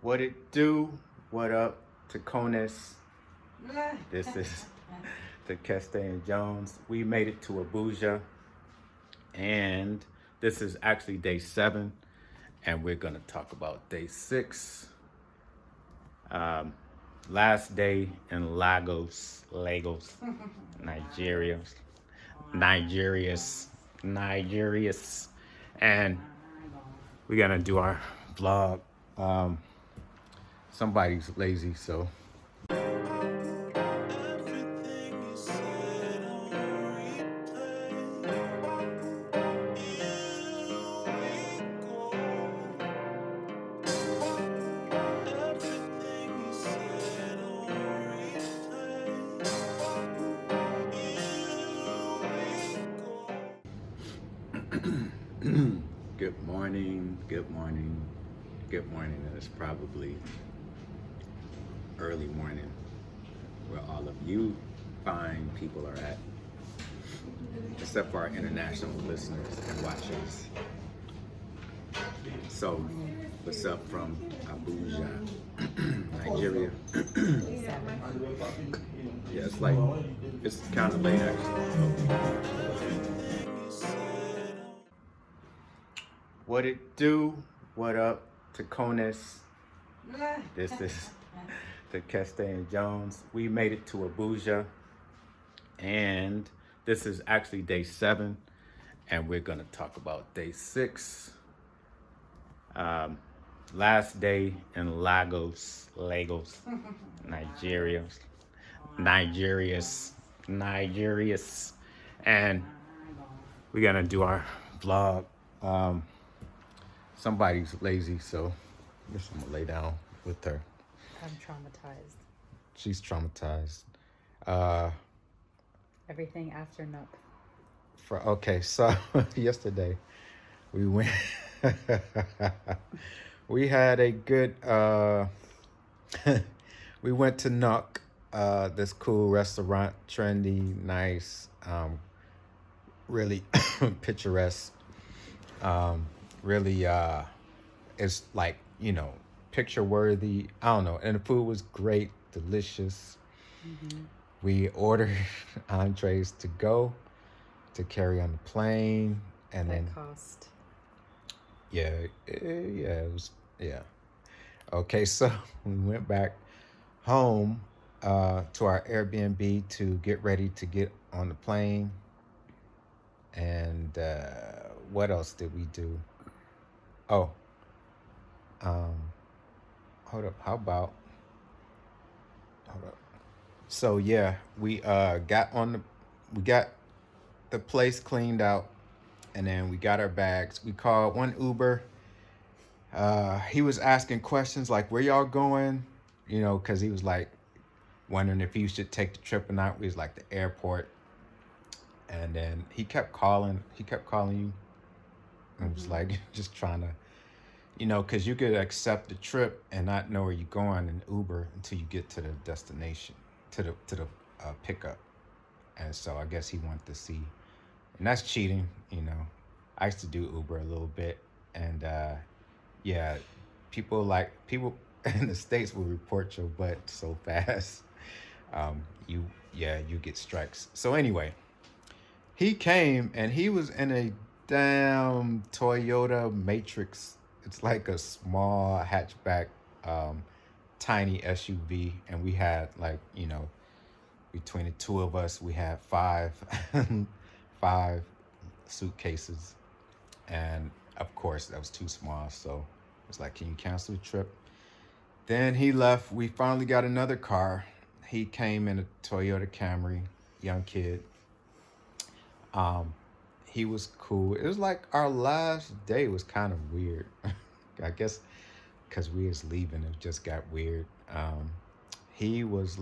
What it do? What up, Taconis? This is the Keste and Jones. We made it to Abuja, and this is actually day 7, and we're gonna talk about day 6. Last day in Lagos, Nigeria, and we're gonna do our vlog. Somebody's lazy, so good morning. And it's probably early morning where all of you fine people are at, except for our international listeners and watchers. So, what's up from Abuja, Nigeria? Yeah, it's kind of late actually. What it do? What up, Taconis? This is the Keste and Jones. We made it to Abuja, and this is actually day 7, and we're gonna talk about day 6. Last day in Lagos, Nigeria, and we're gonna do our vlog. Somebody's lazy, so I'm gonna lay down with her. I'm traumatized. She's traumatized. Everything after Nook. Okay, so yesterday we went. We had a good. We went to Nook, this cool restaurant, trendy, nice, really picturesque. Really, it's like, picture worthy. I don't know. And the food was great, delicious. Mm-hmm. We ordered entrees to go to carry on the plane, and that then cost. Yeah. Okay, so we went back home to our Airbnb to get ready to get on the plane. And what else did we do? Oh, hold up. So yeah, we got the place cleaned out, and then we got our bags. We called one Uber. He was asking questions like, "Where y'all going?" Because he was like wondering if he should take the trip or not. We was like the airport, and then he kept calling you. And was like just trying to, because you could accept the trip and not know where you're going in Uber until you get to the destination, to the pickup. And so I guess he wanted to see, and that's cheating. I used to do Uber a little bit, and yeah, people in the States will report your butt so fast. You get strikes. So anyway, he came and he was in a damn Toyota Matrix. It's like a small hatchback, tiny SUV, and we had between the two of us, we had 5 suitcases, and of course that was too small. So it's like, can you cancel the trip? Then he left. We finally got another car. He came in a Toyota Camry, young kid. He was cool. It was like our last day was kind of weird. I guess because we was leaving, it just got weird. He was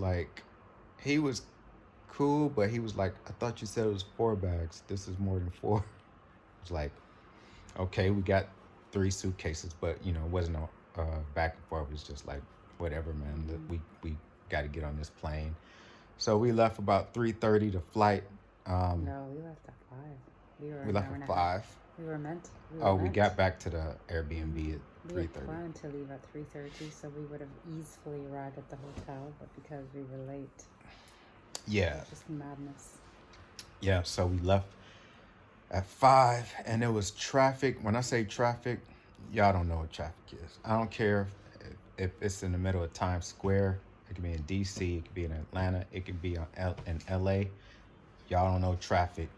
cool, but he was like, I thought you said it was 4 bags. This is more than 4. It was like, okay, we got 3 suitcases, but it wasn't no back and forth. It was just like, whatever, man. Mm-hmm. We got to get on this plane. So we left about 3:30 to flight. No, we left at 5. We left at 5. We were meant. We got back to the Airbnb at We 3:30. had planned to leave at 3:30, so we would have easily arrived at the hotel, but because we were late, Yeah. it was just madness. Yeah, so we left at 5, and there was traffic. When I say traffic, y'all don't know what traffic is. I don't care if it's in the middle of Times Square. It could be in DC, it could be in Atlanta, it could be in LA. Y'all don't know traffic.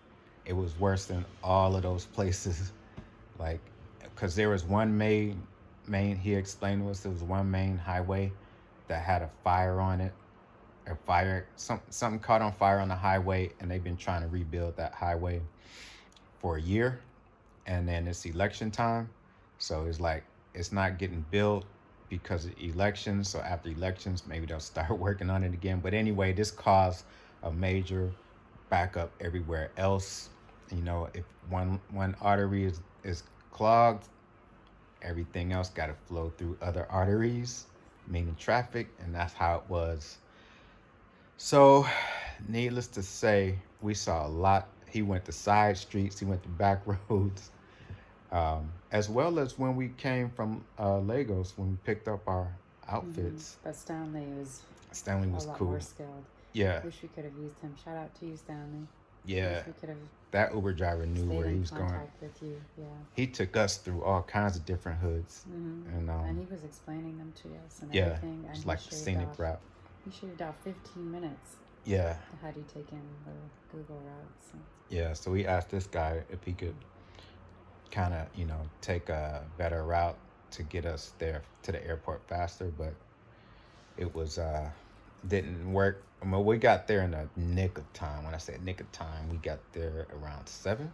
It was worse than all of those places. Like, because there was one main, he explained to us, there was one main highway that had a fire on it. Something caught on fire on the highway, and they've been trying to rebuild that highway for a year. And then it's election time, so it's like it's not getting built because of elections. So after elections, maybe they'll start working on it again. But anyway, this caused a major backup everywhere else. You know, if one artery is clogged, everything else got to flow through other arteries, meaning traffic, and that's how it was. So, needless to say, we saw a lot. He went to side streets, he went to back roads, as well as when we came from Lagos, when we picked up our outfits. But Stanley was a lot cool. More skilled. Yeah. Wish we could have used him. Shout out to you, Stanley. Yeah. Wish we could have. That Uber driver knew where he was going. With you. Yeah. He took us through all kinds of different hoods, and he was explaining them to us and yeah, everything. it's like the scenic route. He shaved out 15 minutes. Yeah. Had he taken the Google route. So. Yeah, so we asked this guy if he could kind of, take a better route to get us there to the airport faster, but it was didn't work. I mean, we got there in the nick of time. When I say nick of time, we got there around 7.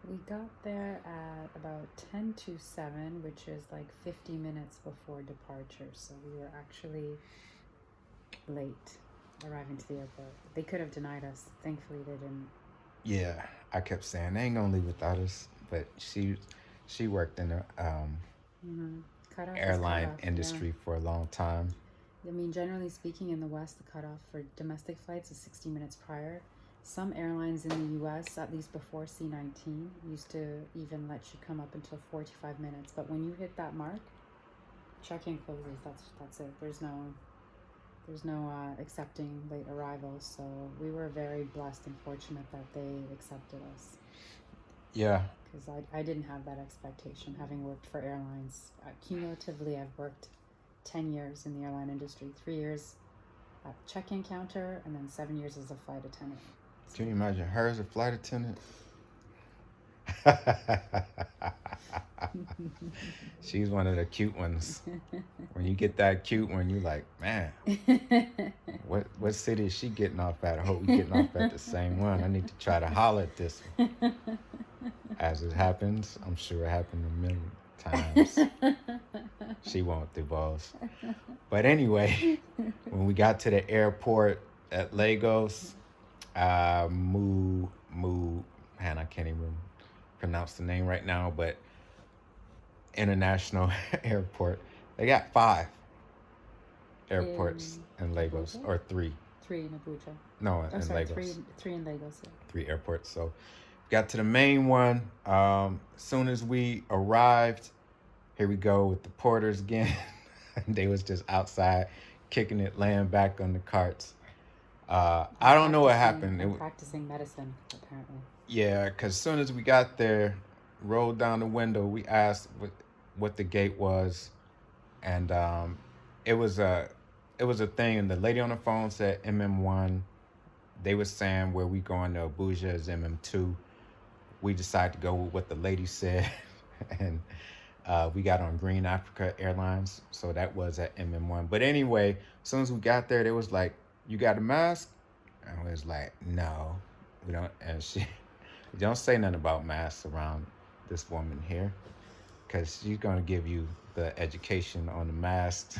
We got there at about 10 to 7, which is like 50 minutes before departure. So we were actually late arriving to the airport. They could have denied us. Thankfully, they didn't. Yeah, I kept saying they ain't gonna leave without us, but she worked in the airline industry for a long time. I mean, generally speaking, in the West, the cutoff for domestic flights is 60 minutes prior. Some airlines in the U.S., at least before C-19, used to even let you come up until 45 minutes. But when you hit that mark, check-in closes. That's it. There's no accepting late arrivals. So we were very blessed and fortunate that they accepted us. Yeah. Because I didn't have that expectation, having worked for airlines. Cumulatively, I've worked 10 years in the airline industry, 3 years at the check-in counter, and then 7 years as a flight attendant. Can you imagine her as a flight attendant? She's one of the cute ones. When you get that cute one, you're like, man, what city is she getting off at? I hope we're getting off at the same one. I need to try to holler at this one. As it happens, I'm sure it happened a million times. She won't divulge. But anyway, when we got to the airport at Lagos, man, I can't even pronounce the name right now, but international airport. They got 5 airports in Lagos, or 3. 3 in Abuja. No, in Lagos. 3 in Lagos. Yeah. 3 airports. So got to the main one. As soon as we arrived, here we go with the porters again. They was just outside kicking it, laying back on the carts. I don't know what happened. Practicing medicine, apparently. Yeah, because as soon as we got there, rolled down the window, we asked what the gate was, and it was a thing, and the lady on the phone said MM1. They were saying where we going to Abuja is MM2. We decided to go with what the lady said, and we got on Green Africa Airlines, so that was at MM1. But anyway, as soon as we got there, they was like, "You got a mask?" And we was like, "No, we don't." And we don't say nothing about masks around this woman here, because she's going to give you the education on the masks.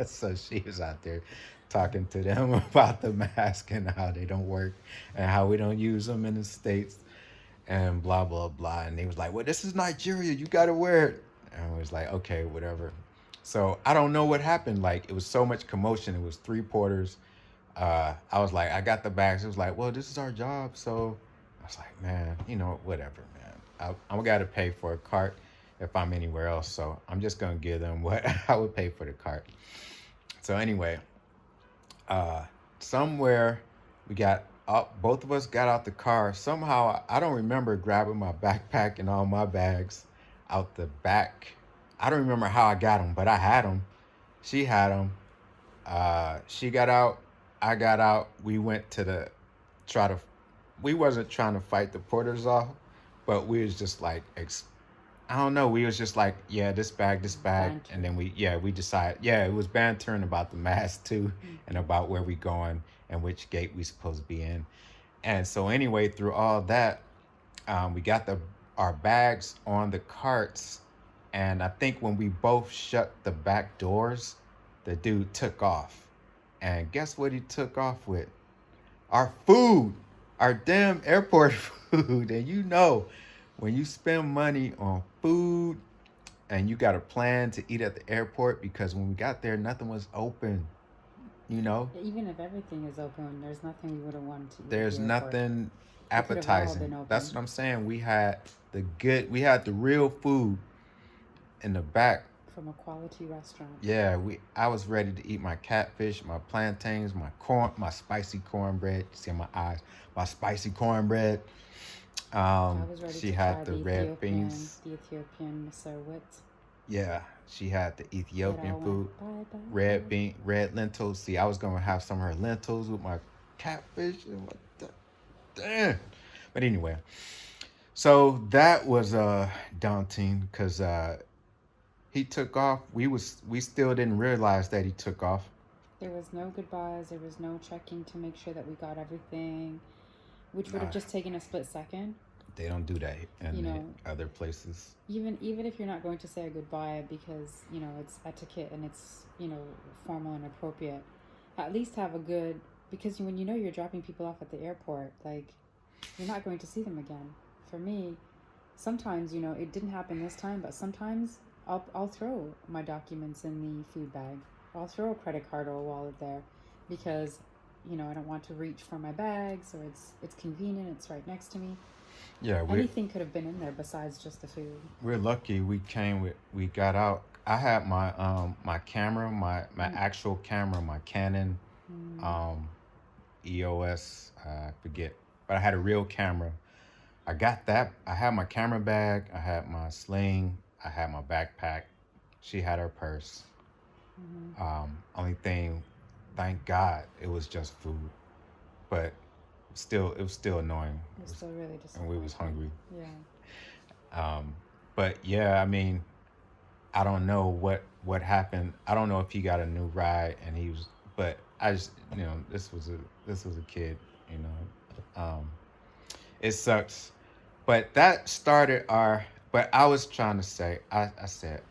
So she was out there talking to them about the mask and how they don't work and how we don't use them in the States and blah, blah, blah. And they was like, "Well, this is Nigeria. You got to wear it." And I was like, okay, whatever. So I don't know what happened. Like, it was so much commotion. It was 3 porters. I was like, I got the bags. It was like, well, this is our job. So I was like, man, whatever, man. I'm got to pay for a cart if I'm anywhere else. So I'm just gonna give them what I would pay for the cart. So anyway, uh, somewhere we got up. Both of us got out the car. Somehow I don't remember grabbing my backpack and all my bags out the back. I don't remember how I got them, but I had them. She had them. She got out. I got out. We went to the try to. We wasn't trying to fight the porters off, but we was just like I don't know. We was just like, yeah, this bag, Banter. and then we decided, yeah, it was bantering about the mask too, and about where we going and which gate we supposed to be in, and so anyway, through all that, we got our bags on the carts, and I think when we both shut the back doors, the dude took off, and guess what he took off with? Our food, our damn airport food, and when you spend money on food and you got a plan to eat at the airport because when we got there nothing was open, you know. Even if everything is open, there's nothing we would have wanted to eat at There's the airport. nothing It could have all appetizing. been open. That's what I'm saying. We had the real food in the back. From a quality restaurant. Yeah, I was ready to eat my catfish, my plantains, my corn, my spicy cornbread. You see my eyes, my spicy cornbread. I was ready She to had try the red beans. The Ethiopian sarwit. Yeah, she had the Ethiopian food, Bye. red lentils. See, I was gonna have some of her lentils with my catfish. And damn. But anyway, so that was daunting because he took off. We still didn't realize that he took off. There was no goodbyes. There was no checking to make sure that we got everything, which would have just taken a split second. They don't do that in the other places. Even if you're not going to say a goodbye because it's etiquette and it's formal and appropriate, at least have a good, because when you're dropping people off at the airport, like you're not going to see them again. For me, sometimes it didn't happen this time, but sometimes I'll throw my documents in the food bag. I'll throw a credit card or a wallet there because I don't want to reach for my bags, or it's convenient. It's right next to me. Yeah, anything could have been in there besides just the food. We're lucky. We got out. I had my my camera, my actual camera, my Canon EOS. I forget, but I had a real camera. I got that. I had my camera bag. I had my sling. I had my backpack. She had her purse. Only thing, thank God, it was just food, but it was still annoying. It was still really disappointing. And we was hungry. Yeah. But yeah, I mean, I don't know what happened. I don't know if he got a new ride and but I just, this was a kid, it sucks. But that started but I was trying to say, I said,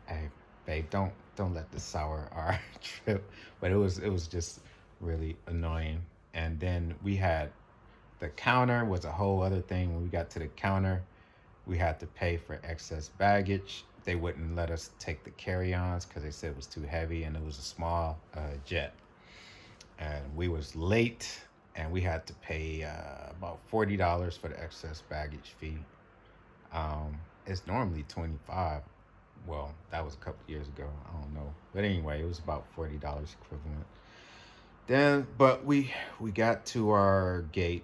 hey, babe, don't let this sour our trip. But it was just really annoying. And then we had the counter was a whole other thing. When we got to the counter, we had to pay for excess baggage. They wouldn't let us take the carry-ons because they said it was too heavy and it was a small jet. And we was late and we had to pay about $40 for the excess baggage fee. It's normally $25. Well, that was a couple years ago. I don't know. But anyway, it was about $40 equivalent. Then, but we got to our gate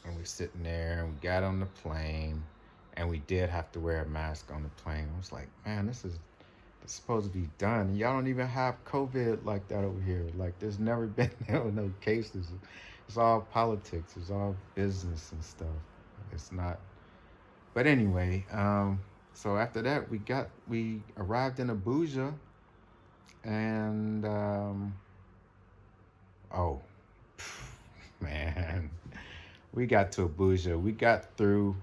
and we're sitting there and we got on the plane and we did have to wear a mask on the plane. I was like, man, it's supposed to be done. Y'all don't even have COVID like that over here. Like there's never been no cases. It's all politics. It's all business and stuff. It's not. But anyway, so after that we arrived in Abuja and man, we got to Abuja. We got through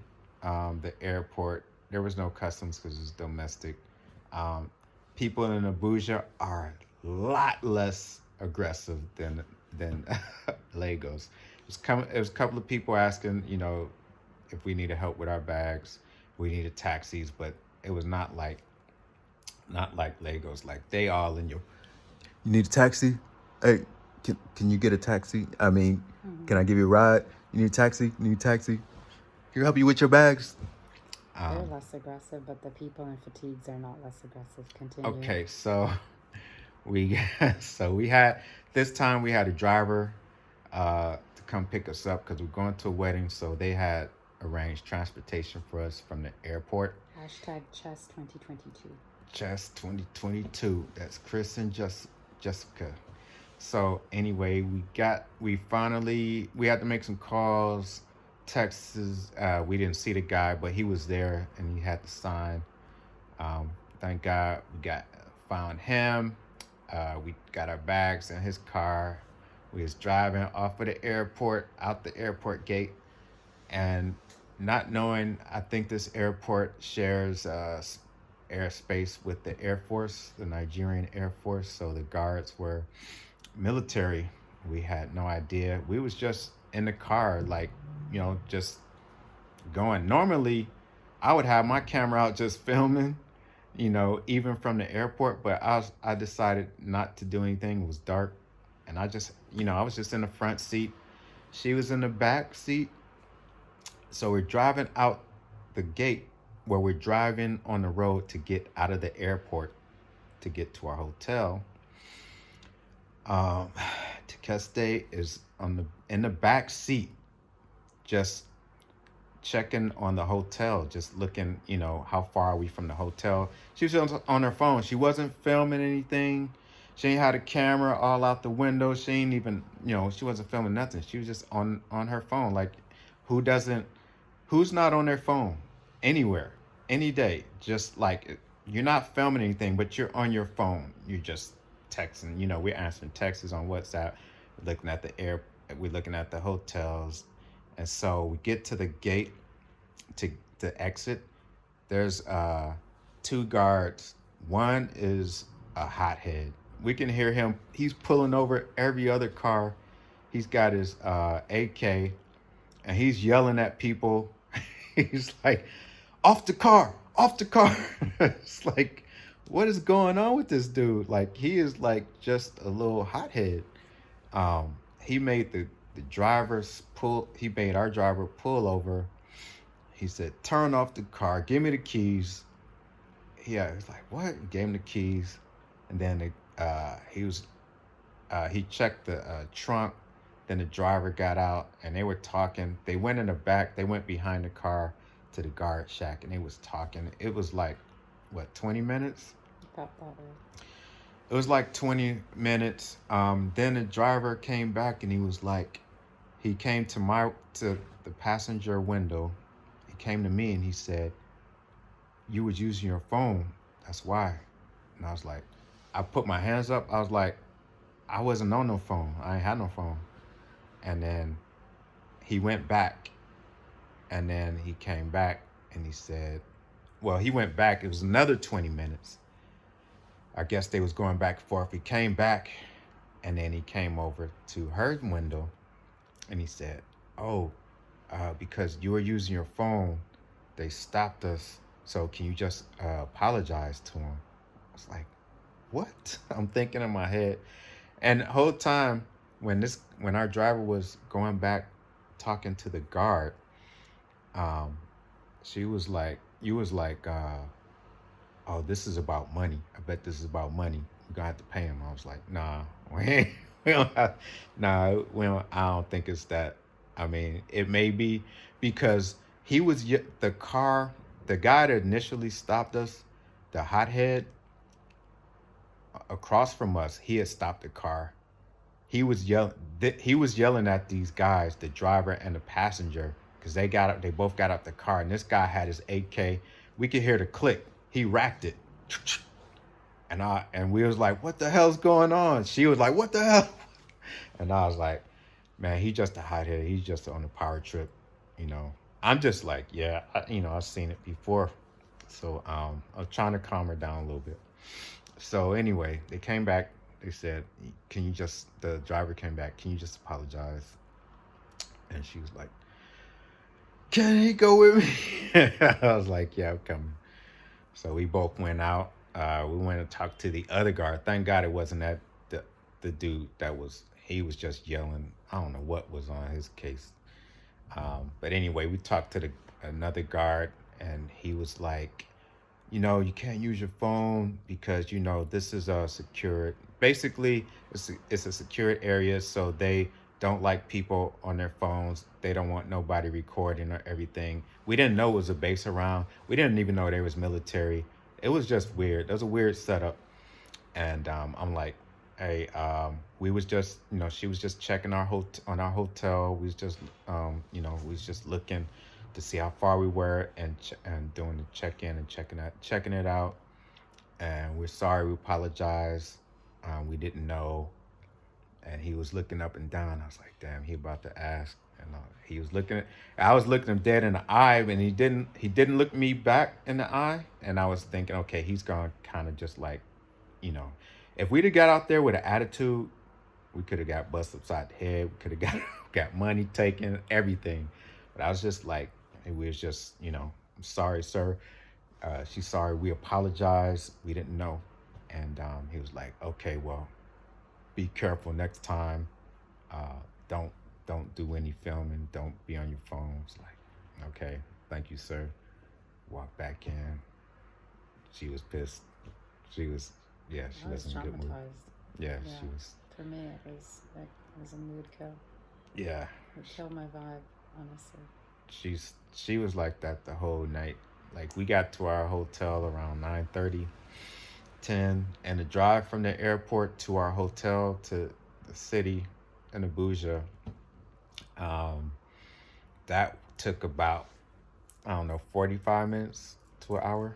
the airport. There was no customs because it was domestic. People in Abuja are a lot less aggressive than Lagos. It was a couple of people asking, if we needed help with our bags, we needed taxis, but it was not like Lagos. Like they all in your. You need a taxi? Hey, can you get a taxi? I mean, can I give you a ride? You need a taxi? You need a taxi? Can I help you with your bags? They're less aggressive, but the people in fatigues are not less aggressive. Continue. Okay, so we so we had this time we had a driver to come pick us up because we're going to a wedding. So they had arranged transportation for us from the airport. Hashtag chess 2022. Chess 2022. That's Chris and Jessica. So anyway, we had to make some calls, texts. We didn't see the guy, but he was there and he had to sign. Thank God we got found him. We got our bags in his car. We was driving off of the airport, out the airport gate, and not knowing, I think this airport shares airspace with the Air Force, the Nigerian Air Force. So the guards were military. We had no idea. We was just in the car, like, just going. Normally, I would have my camera out just filming, even from the airport, but I decided not to do anything. It was dark, and I was just in the front seat. She was in the back seat. So we're driving out the gate where we're driving on the road to get out of the airport to get to our hotel. Takeste is in the back seat, just checking on the hotel, just looking, how far are we from the hotel. She was on her phone. She wasn't filming anything. She ain't had a camera all out the window. She ain't even, she wasn't filming nothing. She was just on her phone. Like, who's not on their phone anywhere, any day? Just like, you're not filming anything, but you're on your phone. You're just texting. We're answering texts on WhatsApp. We're looking at we're looking at the hotels. And so we get to the gate to exit. There's two guards. One is a hothead. We can hear him. He's pulling over every other car. He's got his AK, and he's yelling at people. He's like, off the car, off the car. It's like, what is going on with this dude? Like, he is like just a little hothead. He made the drivers pull. He made our driver pull over. He said, turn off the car, give me the keys. Yeah, he's like, what? He gave him the keys. And then he checked the trunk. Then the driver got out and they were talking. They went in the back. They went behind the car to the guard shack and they was talking. It was like, what, 20 minutes? About that. It was like 20 minutes. Then the driver came back and he was like, he came to the passenger window. He came to me and he said, you was using your phone. That's why. And I was like, I put my hands up. I was like, I wasn't on no phone. I ain't had no phone. And then he went back. And then he came back and he said, well, he went back. It was another 20 minutes. I guess they was going back and forth. He came back and then he came over to her window and he said, oh, because you were using your phone, they stopped us. So can you just apologize to him? I was like, what? I'm thinking in my head. And the whole time when our driver was going back talking to the guard, she was like, you was like, oh, this is about money. I bet this is about money. We're gonna have to pay him. I was like, nah, we don't have, I don't think it's that. I mean, it may be because the guy that initially stopped us, the hothead across from us, he had stopped the car. He was yelling at these guys, the driver and the passenger, because they both got out the car, and this guy had his AK. We could hear the click. He racked it. And we was like, what the hell's going on? She was like, what the hell? And I was like, man, he just a hothead. He's just on a power trip, I'm just like, yeah, I've seen it before. So I was trying to calm her down a little bit. So anyway, they came back. They said, the driver came back, can you just apologize? And she was like, can he go with me? I was like, yeah, I'm coming. So we both went out. We went and talked to the other guard. Thank God it wasn't the dude he was just yelling. I don't know what was on his case. But anyway, we talked to another guard, and he was like, you can't use your phone because this is a secured. Basically, it's a secured area, so they don't like people on their phones. They don't want nobody recording or everything. We didn't know it was a base around. We didn't even know there was military. It was just weird. It was a weird setup. And I'm like, hey, we was just, she was just checking on our hotel. We was just, we was just looking to see how far we were and doing the check in and checking it out. And we're sorry. We apologize. We didn't know. And he was looking up and down. I was like, damn, he about to ask. And he was I was looking him dead in the eye, and he didn't look me back in the eye. And I was thinking, okay, he's gonna kind of just like, if we'd have got out there with an attitude, we could have got busted upside the head. We could have got money taken, everything. But I was just like, we was just, I'm sorry, sir. She's sorry. We apologize. We didn't know. And he was like, okay, well, be careful next time. Don't do any filming. Don't be on your phones. Like, okay, thank you, sir. Walk back in. She was pissed. She was, yeah, she I was wasn't in a good mood. traumatized. Yeah, Yeah. she was. For me, it was a mood kill. Yeah, It killed my vibe, honestly. she was like that the whole night. Like, we got to our hotel around 9:30, 10, and the drive from the airport to our hotel to the city in Abuja, that took about, I don't know, 45 minutes to an hour.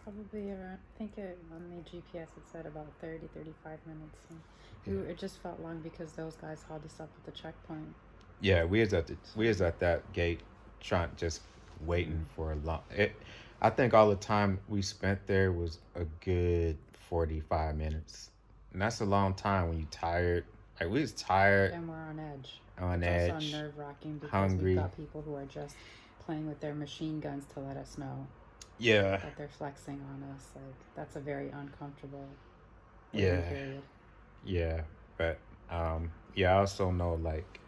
Probably around, I think on the GPS it said about 30, 35 minutes. And it just felt long because those guys hauled us up at the checkpoint. Yeah, we was at that gate, just waiting for a long. I think all the time we spent there was a good 45 minutes, and that's a long time when you tired. Like, we was tired, And we're on edge. on It's edge, also nerve-wracking because hungry. we've got people who are just playing with their machine guns to let us know Yeah, that they're flexing on us. Like, that's a very uncomfortable yeah, waiting period. yeah. But yeah, I also know, like,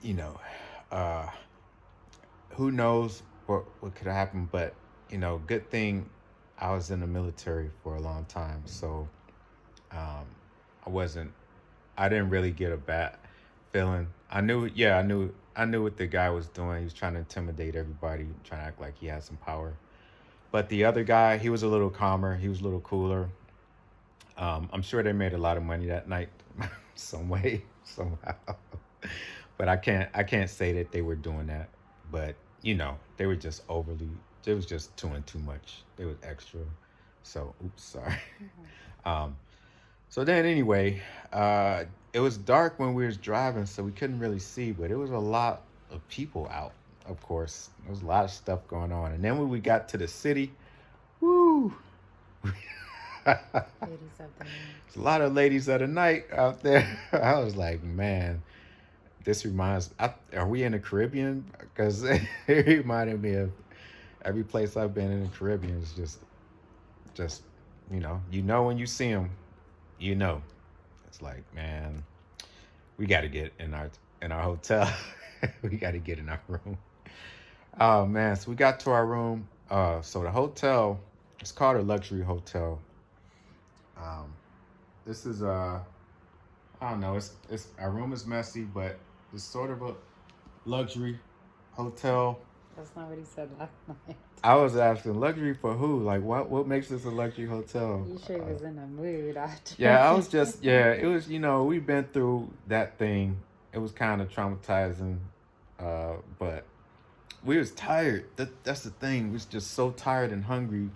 you know, uh, who knows what could happen, but good thing I was in the military for a long time, so I didn't really get a bad feeling. I knew what the guy was doing. He was trying to intimidate everybody, trying to act like he had some power. But the other guy, he was a little calmer. He was a little cooler. I'm sure they made a lot of money that night, some way, somehow. But I can't say that they were doing that. But they were just they was just doing too much. They was extra. So, oops, sorry. So then anyway, it was dark when we was driving, so we couldn't really see, but it was a lot of people out, of course. There was a lot of stuff going on. And then when we got to the city, woo! Ladies of the night. There's a lot of ladies of the night out there. I was like, man, are we in the Caribbean? Because it reminded me of every place I've been in the Caribbean. Is just when you see them, it's like, man, we got to get in our hotel. We got to get in our room. Oh man, so we got to our room. So the hotel, it's called a luxury hotel. This is I don't know. It's our room is messy, but it's sort of a luxury hotel. That's not what he said last night. I was asking, luxury for who? Like, what makes this a luxury hotel? Ishé was in a mood after. Yeah, it was, we've been through that thing. It was kind of traumatizing, but we was tired. That's the thing. We was just so tired and hungry.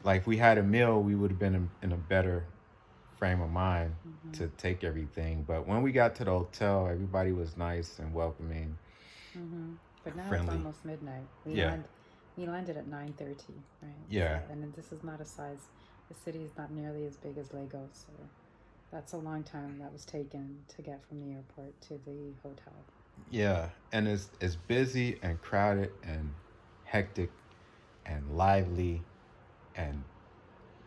Like, if we had a meal, we would have been in a better frame of mind to take everything. But when we got to the hotel, everybody was nice and welcoming. But now friendly. it's almost midnight. We landed at 9:30, right? Yeah. So, and this is not a size. The city is not nearly as big as Lagos, so that's a long time that was taken to get from the airport to the hotel. Yeah, and it's busy and crowded and hectic and lively and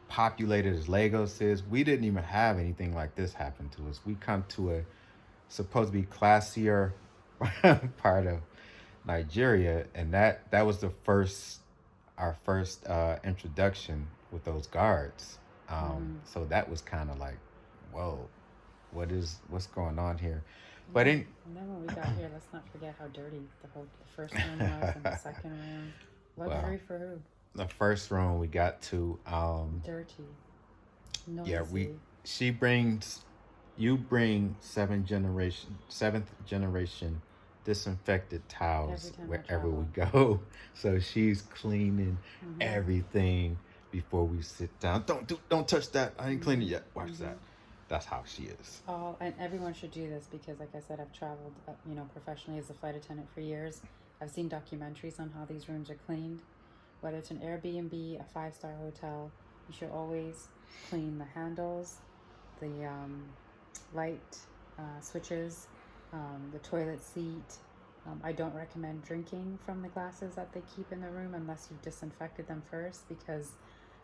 populated as Lagos is. We didn't even have anything like this happen to us. We come to a supposed to be classier part of Nigeria, and that was the first our first introduction with those guards. So that was kind of like, whoa, what's going on here? But Yeah. in And then when we got here, let's not forget how dirty the first room was and the second room. well, Luxury for who? the first room we got to, Dirty, yeah, noisy. she brings you bring seventh generation disinfected Every towels time I wherever we travel. go. So she's cleaning Mm-hmm. everything before we sit down. Don't touch that. I ain't cleaned it yet. Watch Mm-hmm. that. That's how she is. All and everyone should do this because, like I said, I've traveled, professionally as a flight attendant for years. I've seen documentaries on how these rooms are cleaned. Whether it's an Airbnb, a 5-star hotel, you should always clean the handles, the light switches, the toilet seat. I don't recommend drinking from the glasses that they keep in the room unless you've disinfected them first, because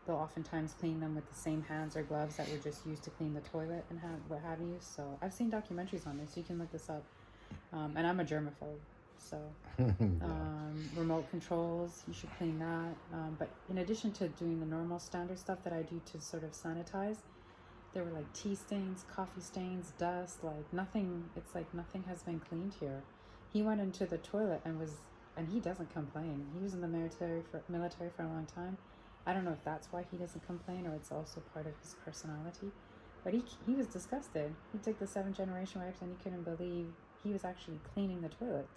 they'll oftentimes clean them with the same hands or gloves that were just used to clean the toilet and what have you. So I've seen documentaries on this. You can look this up. And I'm a germaphobe, so remote controls, you should clean that. But in addition to doing the normal standard stuff that I do to sort of sanitize, there were like tea stains, coffee stains, dust, like nothing. It's like nothing has been cleaned here. He went into the toilet and he doesn't complain. He was in the military for a long time. I don't know if that's why he doesn't complain or it's also part of his personality. But he was disgusted. He took the 7th-generation wipes and he couldn't believe he was actually cleaning the toilet.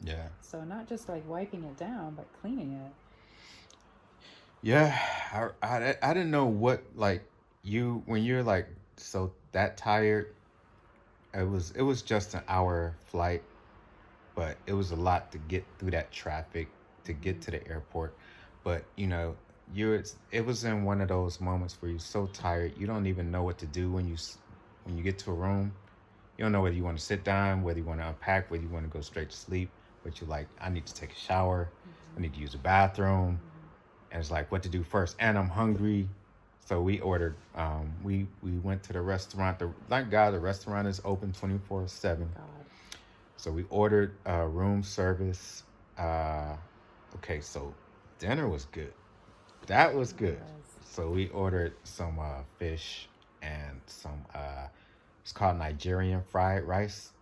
Yeah. So not just like wiping it down, but cleaning it. Yeah. I didn't know what, like, when you're like so that tired. It was just an hour flight, but it was a lot to get through that traffic to get to the airport. But it was in one of those moments where you're so tired you don't even know what to do when you get to a room. You don't know whether you want to sit down, whether you want to unpack, whether you want to go straight to sleep. But you're like, I need to take a shower, I need to use the bathroom, and it's like what to do first. And I'm hungry, so we ordered. We went to the restaurant. Thank God the restaurant is open 24/7. God. So we ordered room service. Okay, so dinner was good. That was good. So we ordered some fish and some. It's called Nigerian fried rice.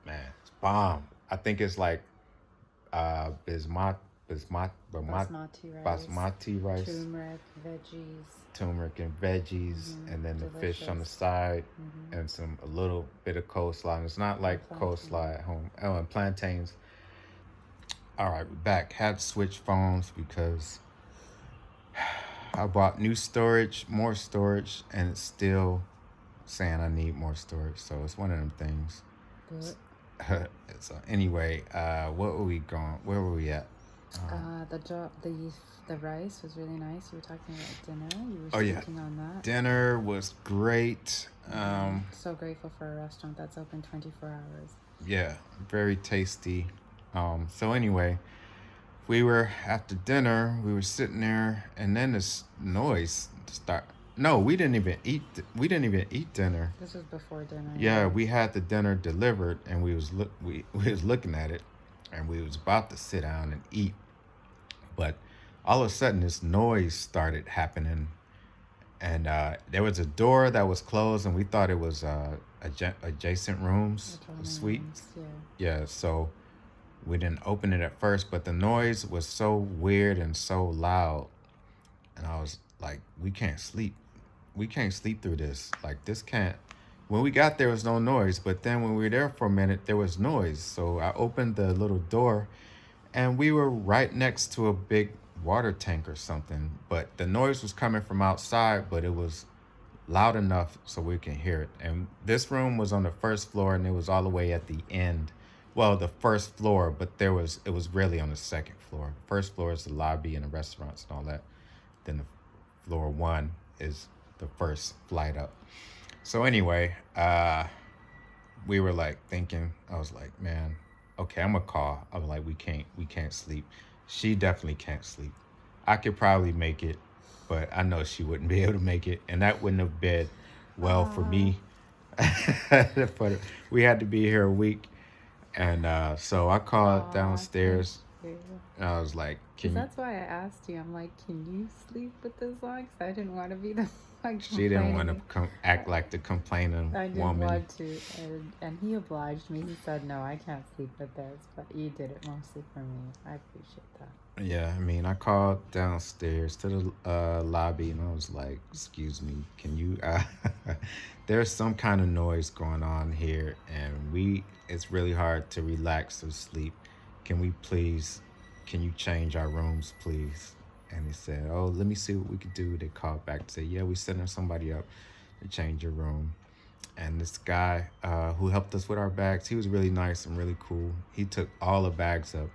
Man, it's bomb. I think it's like Basmati rice. basmati rice, Turmeric, veggies. turmeric and veggies, and then the fish on the Delicious. side, Mm-hmm. and a little bit of coleslaw. And it's not like And coleslaw plantain. at home. Oh, and plantains. All right, we're back. Had to switch phones because I bought more storage, and it's still saying I need more storage. So it's one of them things. Good. So anyway, what were we going? Where were we at? The rice was really nice. You were talking about dinner. You were Oh yeah, speaking on that. dinner was great. So grateful for a restaurant that's open 24 hours. Yeah, very tasty. So anyway, we were after dinner. We were sitting there, and then this noise start. No, we didn't even eat. We didn't even eat dinner. This was before dinner. Yeah, we had the dinner delivered, and we was looking at it, and we was about to sit down and eat, but all of a sudden this noise started happening, and there was a door that was closed, and we thought it was adjacent rooms, a suite. Yeah. Yeah, so we didn't open it at first, but the noise was so weird and so loud, and I was like, we can't sleep. We can't sleep through this. Like, this can't. When we got there was no noise, but then when we were there for a minute, there was noise. So I opened the little door, and we were right next to a big water tank or something. But the noise was coming from outside, but it was loud enough so we can hear it. And this room was on the first floor, and it was all the way at the end. Well, the first floor, but it was really on the second floor. First floor is the lobby and the restaurants and all that. Then the floor 1 is the first flight up. So anyway, we were like thinking, I was like, man, okay, I'm gonna call. I was like, we can't sleep. She definitely can't sleep. I could probably make it, but I know she wouldn't be able to make it, and that wouldn't have been well for me. We had to be here a week, And so I called Aw, downstairs. thank you. And I was like, Because "Can you?" that's why I asked you. I'm like, can you sleep with this on? Because I didn't want to be the one She didn't want to complaining. act like the complaining I didn't woman. want to. And he obliged me. He said, no, I can't sleep with this. But you did it mostly for me. I appreciate that. Yeah, I mean, I called downstairs to the lobby and I was like, "Excuse me, can you?" There's some kind of noise going on here, and it's really hard to relax or sleep. Can we please? Can you change our rooms, please? And he said, "Oh, let me see what we could do." They called back to say, "Yeah, we sending somebody up to change your room." And this guy who helped us with our bags, he was really nice and really cool. He took all the bags up,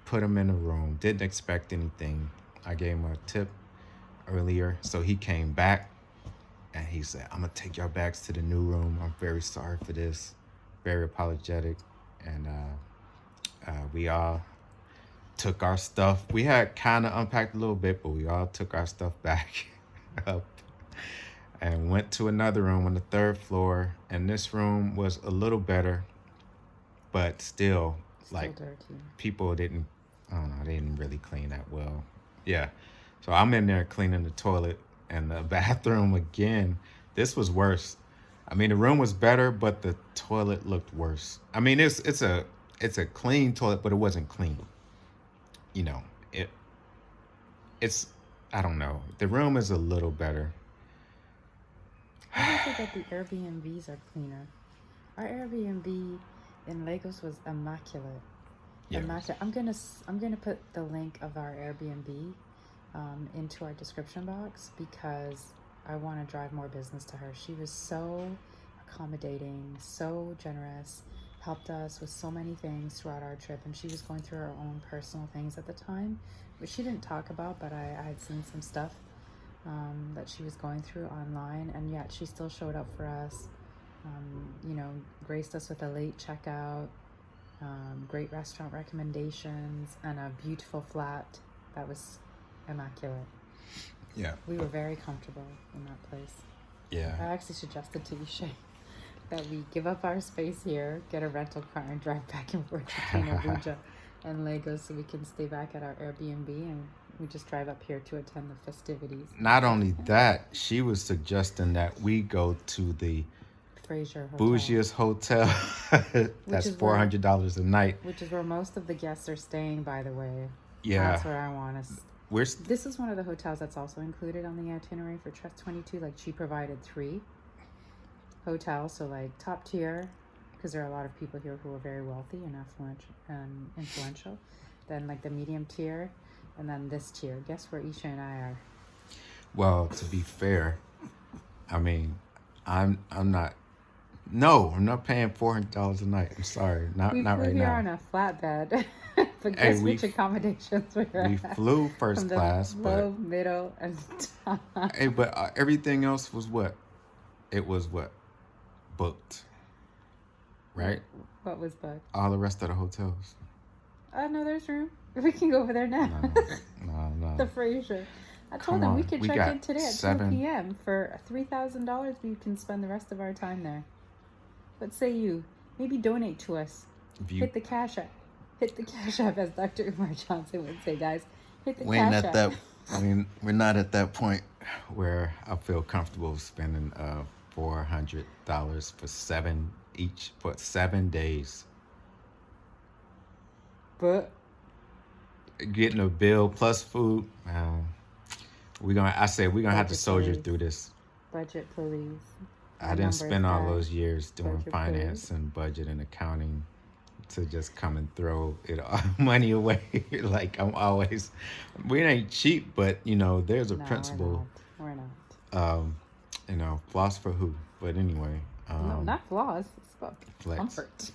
put him in a room, didn't expect anything. I gave him a tip earlier, so he came back and he said, "I'm gonna take your bags to the new room. I'm very sorry for this, very apologetic." And we all took our stuff. We had kind of unpacked a little bit, but we all took our stuff back up and went to another room on the third floor. And this room was a little better, but still, like, dirty. people didn't, I don't know, they didn't really clean that well. Yeah. So I'm in there cleaning the toilet and the bathroom again. This was worse. I mean, the room was better, but the toilet looked worse. I mean, it's a clean toilet, but it wasn't clean. You know, it's I don't know. The room is a little better. I don't think that the Airbnbs are cleaner. Our Airbnb in Lagos was immaculate. Yeah. Immaculate. I'm gonna put the link of our Airbnb into our description box because I want to drive more business to her. She was so accommodating, so generous, helped us with so many things throughout our trip, and she was going through her own personal things at the time, which she didn't talk about, but I had seen some stuff that she was going through online, and yet she still showed up for us. Graced us with a late checkout, great restaurant recommendations, and a beautiful flat that was immaculate. Yeah. We were very comfortable in that place. Yeah. I actually suggested to Ishé that we give up our space here, get a rental car, and drive back and forth between Abuja and Lagos so we can stay back at our Airbnb, and we just drive up here to attend the festivities. Not only that, she was suggesting that we go to the Fraser Hotel. bougiest hotel. That's $400 a night. Which is where most of the guests are staying, by the way. Yeah. That's where I want us. This is one of the hotels that's also included on the itinerary for Trust 22. Like, she provided 3 hotels, so like top tier, because there are a lot of people here who are very wealthy and influential. Then like the medium tier, and then this tier. Guess where Ishé and I are? Well, to be fair, I mean, I'm not. No, I'm not paying $400 a night. I'm sorry, not right now. We flew here on a flatbed, but guess which accommodations we were at? We flew first class, low, middle, and top. Hey, but everything else was what? It was what? Booked, right? What was booked? All the rest of the hotels. No, there's room. We can go over there now. No. The Fraser. I told them we could check in today at 2 p.m. for $3,000. We can spend the rest of our time there. What say you? Maybe donate to us. Hit the cash app. Hit the cash app, as Dr. Umar Johnson would say, guys. Hit the cash app. We're not at that point where I feel comfortable spending $400 for 7 days. But getting a bill plus food, we're gonna have to soldier through this. Budget, please. I didn't spend all those years doing finance and budget and accounting to just come and throw it all money away. Like I'm always, we ain't cheap, but there's a principle. We're not. Floss for who? But anyway. No, not floss. It's about flex. Comfort.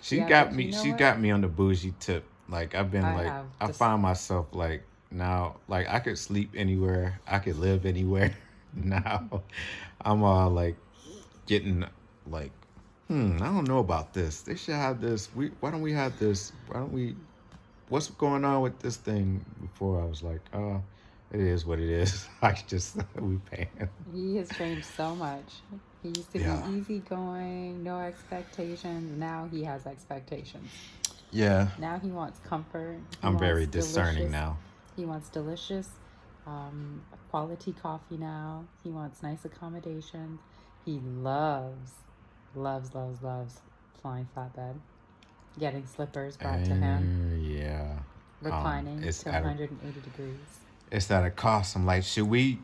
She got me. She got me on the bougie tip. Like I've been I find myself like now, like I could sleep anywhere. I could live anywhere. Now, I'm all like getting like, I don't know about this. They should have this. Why don't we have this? Why don't we? What's going on with this thing? Before I was like, It is what it is. I just we paying. He has changed so much. He used to Yeah. be easygoing, no expectations. Now he has expectations. Yeah. Now he wants comfort. He I'm wants very discerning delicious. now. He wants delicious, quality coffee now. He wants nice accommodations. He loves flying flatbed, getting slippers brought to him, And yeah. reclining It's to at a 180 degrees. it's at a cost. I'm like, should we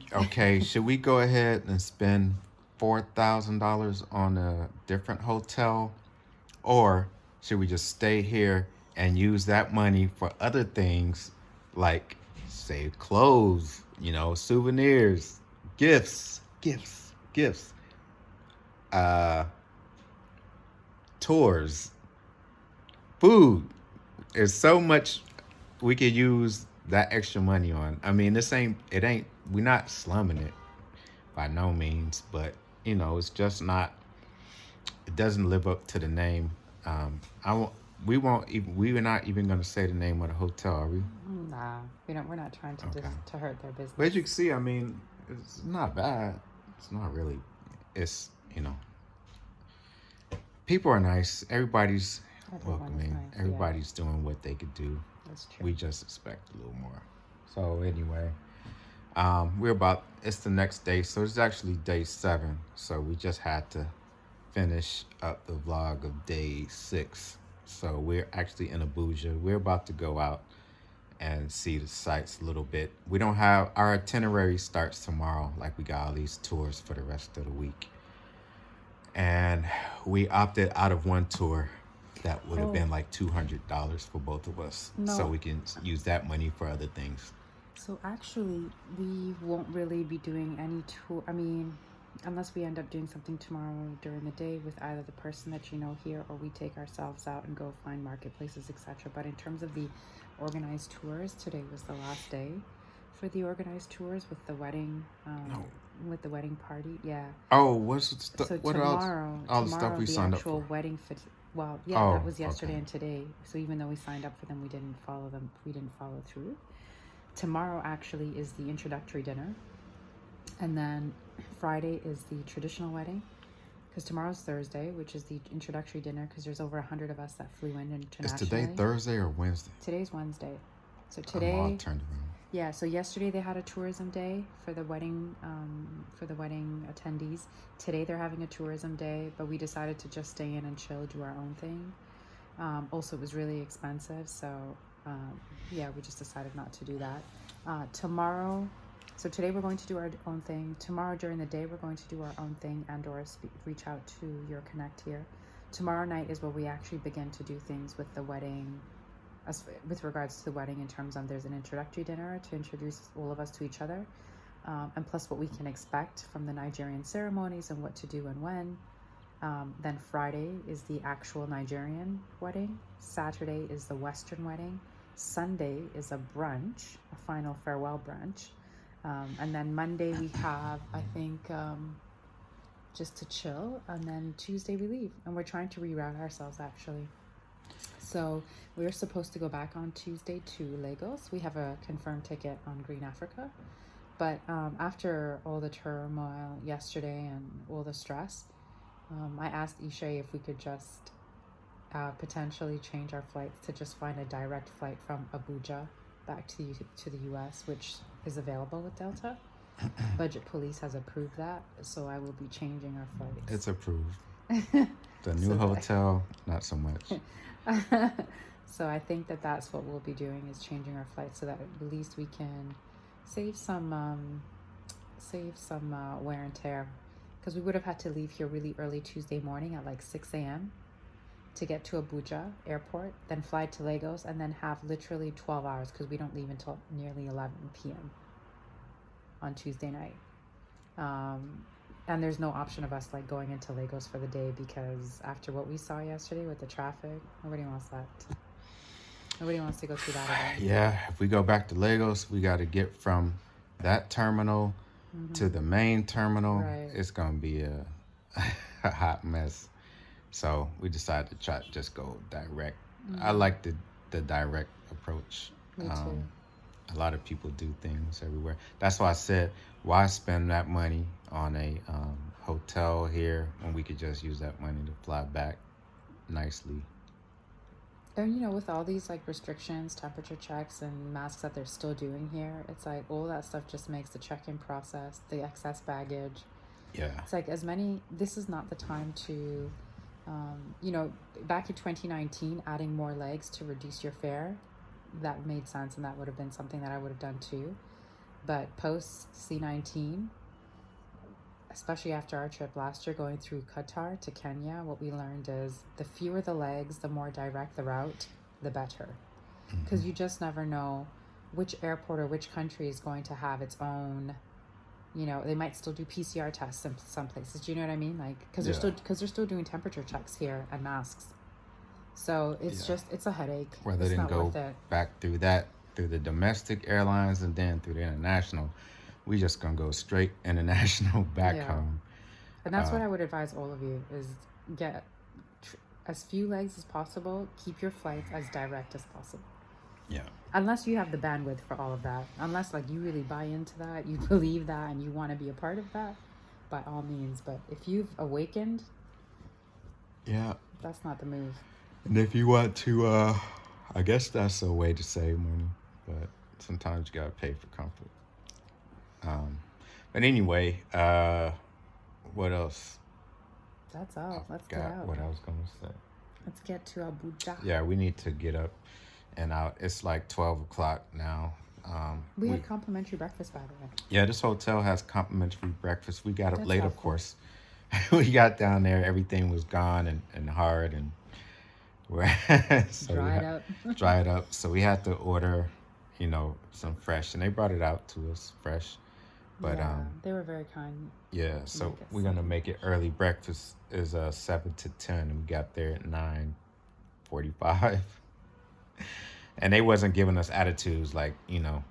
should we go ahead and spend $4,000 on a different hotel, or should we just stay here and use that money for other things like save clothes, souvenirs, gifts, uh, tours, food. There's so much we could use that extra money on. I mean, it ain't, we're not slumming it by no means, but it's just not, it doesn't live up to the name. I won't, we won't even, we were not even going to say the name of the hotel, are we? Nah, we're not trying to Okay. to hurt their business. But as you can see, I mean, it's not bad. It's not really, it's, people are nice. Everybody's Everyone is welcoming. nice, Everybody's doing what they could do. That's true. We just expect a little more. So anyway, it's the next day. So it's actually day 7. So we just had to finish up the vlog of day 6. So we're actually in Abuja. We're about to go out and see the sights a little bit. We don't have, our itinerary starts tomorrow. Like, we got all these tours for the rest of the week. And we opted out of one tour that would have been like $200 for both of us. No. So we can use that money for other things. So actually, we won't really be doing any tour. I mean, unless we end up doing something tomorrow during the day with either the person that you know here, or we take ourselves out and go find marketplaces, etc. But in terms of the organized tours, today was the last day for the organized tours with the wedding. With the wedding party, yeah. Oh, what's the stuff? So What tomorrow, else? All the stuff we signed up actual for. wedding fit. Well, yeah, that was yesterday okay. and today. So even though we signed up for them, we didn't follow them. We didn't follow through. Tomorrow actually is the introductory dinner, and then Friday is the traditional wedding. Because tomorrow's Thursday, which is the introductory dinner. Because there's over 100 of us that flew in internationally. Is today Thursday or Wednesday? Today's Wednesday. So today. I'm all turned around. Yeah, so yesterday they had a tourism day for the wedding attendees. Today they're having a tourism day, but we decided to just stay in and chill, do our own thing. Also, it was really expensive, so yeah, we just decided not to do that. Tomorrow, so today we're going to do our own thing. Tomorrow during the day we're going to do our own thing and or reach out to your connect here. Tomorrow night is where we actually begin to do things with the wedding. With regards to the wedding, in terms of there's an introductory dinner to introduce all of us to each other, and plus what we can expect from the Nigerian ceremonies and what to do and when. Then Friday is the actual Nigerian wedding. Saturday is the Western wedding. Sunday is a brunch, a final farewell brunch. And then Monday we have, I think, just to chill. And then Tuesday we leave. And we're trying to reroute ourselves, actually. So we're supposed to go back on Tuesday to Lagos. We have a confirmed ticket on Green Africa. But after all the turmoil yesterday and all the stress, I asked Ishé if we could just potentially change our flights to just find a direct flight from Abuja back to the US, which is available with Delta. Budget Police has approved that, so I will be changing our flights. It's approved. The new hotel, not so much. So I think that's what we'll be doing, is changing our flights so that at least we can save some wear and tear, because we would have had to leave here really early Tuesday morning at like 6 a.m. to get to Abuja airport, then fly to Lagos, and then have literally 12 hours because we don't leave until nearly 11 p.m. on Tuesday night. And there's no option of us like going into Lagos for the day, because after what we saw yesterday with the traffic, nobody wants that. Nobody wants to go through that again. Yeah, if we go back to Lagos, we got to get from that terminal to the main terminal. Right. It's going to be a hot mess. So we decided to try to just go direct. I like the direct approach. Me too. A lot of people do things everywhere. That's why I said, why spend that money on a hotel here when we could just use that money to fly back nicely. And you know, with all these like restrictions, temperature checks, and masks that they're still doing here, it's like all that stuff just makes the check-in process, the excess baggage. Yeah. It's like this is not the time to, you know, back in 2019, adding more legs to reduce your fare, that made sense, and that would have been something that I would have done too. But post C-19, especially after our trip last year going through Qatar to Kenya, what we learned is the fewer the legs, the more direct the route, the better. Because you just never know which airport or which country is going to have its own, you know, they might still do PCR tests in some places. Do you know what I mean? Like, because they're still doing temperature checks here and masks. So it's it's a headache. Rather it's than go back through the domestic airlines and then through the international, we just gonna go straight international back home. And that's what I would advise all of you is get as few legs as possible. Keep your flights as direct as possible. Yeah. Unless you have the bandwidth for all of that. Unless like you really buy into that, you believe that, and you want to be a part of that, by all means. But if you've awakened, that's not the move. And if you want to, I guess that's a way to save money, but sometimes you gotta pay for comfort. But anyway, what else? That's all. Let's get out. What I was gonna say. Let's get to Abuja. Yeah, we need to get up and out. It's like 12 o'clock now. We had complimentary breakfast, by the way. Yeah, this hotel has complimentary breakfast. We got up That's late, helpful. of course. We got down there, everything was gone and hard and so dried up. So we had to order, you know, some fresh, and they brought it out to us fresh. But they were very kind. Yeah, so we're gonna make it early. Breakfast is 7 to 10, and we got there at 9:45. And they wasn't giving us attitudes like, you know,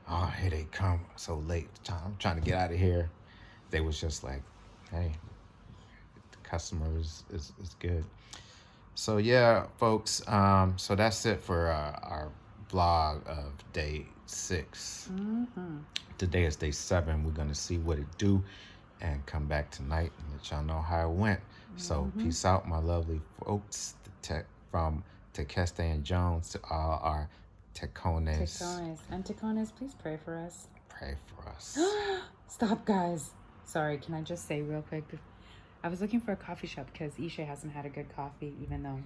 oh, here they come so late. I'm trying to get out of here. They was just like, hey, the customer is good. So yeah, folks. So that's it for our vlog of day 6. Today is day 7. We're gonna see what it do, and come back tonight and let y'all know how it went. So peace out, my lovely folks. From Tequeste and Jones to all our Tecones. And Tecones, please pray for us. Pray for us. Stop, guys. Sorry, can I just say real quick? I was looking for a coffee shop because Ishé hasn't had a good coffee, even though,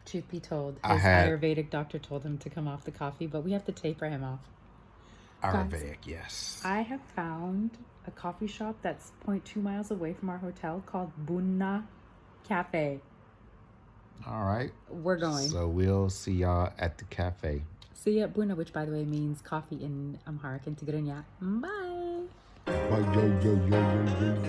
truth be told, his Ayurvedic doctor told him to come off the coffee, but we have to taper him off. Ayurvedic, yes. I have found a coffee shop that's 0.2 miles away from our hotel called Bunna Cafe. All right. We're going. So we'll see y'all at the cafe. See you at Bunna, which, by the way, means coffee in Amharic and Tigrinya. Bye. Bye.